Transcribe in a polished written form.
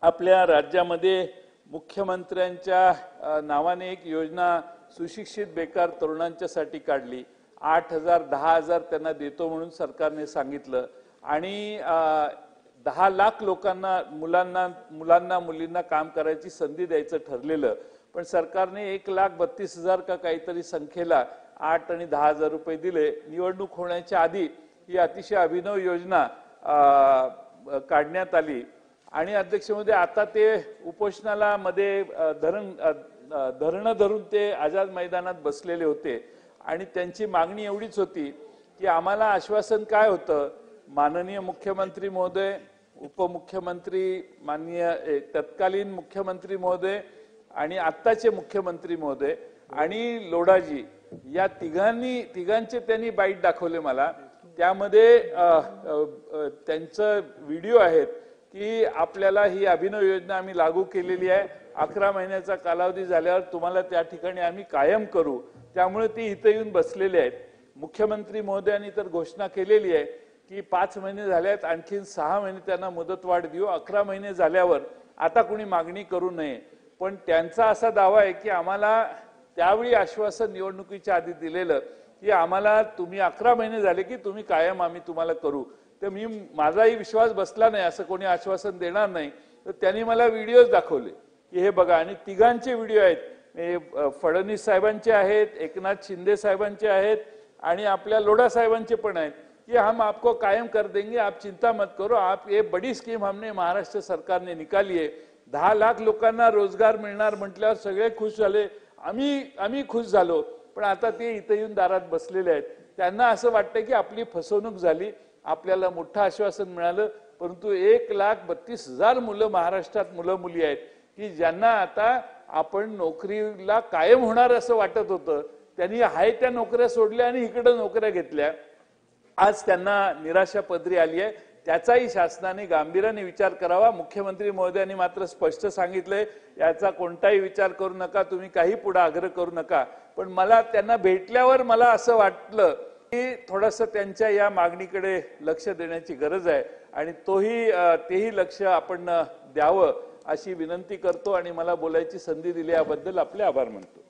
आपल्या राज्यामध्ये मुख्यमंत्र्यांच्या नावाने एक योजना सुशिक्षित बेकार तरुणांच्यासाठी काढली। 8,000 10,000 त्यांना देतो म्हणून सरकारने सांगितलं आणि 10 लाख लोकांना मुलांना मुलींना काम करायची संधी द्यायचं ठरलेलं। पण सरकारने 1,32,000 का काहीतरी संख्येला 8 आणि 10,000 रुपये दिले। निवडणूक होण्याच्या आधी ही अतिशय अभिनव योजना काढण्यात आली आणि अध्यक्ष महोदय आता ते उपोषणाला मध्ये धरणं धरून ते आझाद मैदानात बसलेले होते आणि त्यांची मागणी एवढीच होती की आम्हाला आश्वासन काय होतं, माननीय मुख्यमंत्री महोदय, उपमुख्यमंत्री, माननीय तत्कालीन मुख्यमंत्री महोदय आणि आत्ताचे मुख्यमंत्री महोदय आणि लोढाजी या तिघांचे त्यांनी बाईट दाखवले मला। त्यामध्ये त्यांचं व्हिडिओ आहेत की आपल्याला ही अभिनव योजना आम्ही लागू केलेली आहे, 11 महिन्याचा कालावधी झाल्यावर तुम्हाला त्या ठिकाणी आम्ही कायम करू। त्यामुळे ती इथे येऊन बसलेले आहेत। मुख्यमंत्री महोदयांनी तर घोषणा केलेली आहे की 5 महिने झाल्यात, आणखीन 6 महिने त्यांना मुदतवाढ देऊ, 11 महिने झाल्यावर आता कोणी मागणी करू नये। पण त्यांचा असा दावा आहे की आम्हाला त्यावेळी आश्वासन निवडणुकीच्या आधी दिलेलं की आम्हाला तुम्ही 11 महिने झाले की तुम्ही कायम आम्ही तुम्हाला करू। तर माझाही विश्वास बसला नाही असं कोणी आश्वासन देणार नाही। तर त्यांनी मला व्हिडिओज दाखवले की हे बघा, आणि तिघांचे व्हिडिओ आहेत, फडणवीस साहेबांचे आहेत, एकनाथ शिंदे साहेबांचे आहेत आणि आपल्या लोढा साहेबांचे पण आहेत कि हम आपको कायम कर देंगे, आप चिंता मत करो, आप ये बड़ी स्कीम हमने महाराष्ट्र सरकार ने निकाली है। 10 लाख लोकांना रोजगार मिळणार म्हटल्यावर सगळे खुश झाले, आम्ही खुश झालो। पण आता ते इथे येऊन दारात बसलेले आहेत। त्यांना असं वाटतं की आपली फसवणूक झाली, आपल्याला मोठं आश्वासन मिळालं, परंतु 1,32,000 मुलं महाराष्ट्रात मुलं मुली आहेत की ज्यांना आता आपण नोकरीला कायम होणार असं वाटत होतं। त्यांनी आहे त्या नोकऱ्या सोडल्या आणि इकडे नोकऱ्या घेतल्या। आज त्यांना निराशा पदरी आली आहे। त्याचाही शासनाने गांभीर्याने विचार करावा। मुख्यमंत्री महोदयांनी मात्र स्पष्ट सांगितलंय याचा कोणताही विचार करू नका, तुम्ही काही पुढे आग्रह करू नका। पण मला त्यांना भेटल्यावर मला असं वाटलं की थोडंसं त्यांच्या या मागणीकडे लक्ष देण्याची गरज आहे आणि तेही लक्ष आपण द्यावं अशी विनंती करतो आणि मला बोलायची संधी दिली याबद्दल आपले आभार मानतो।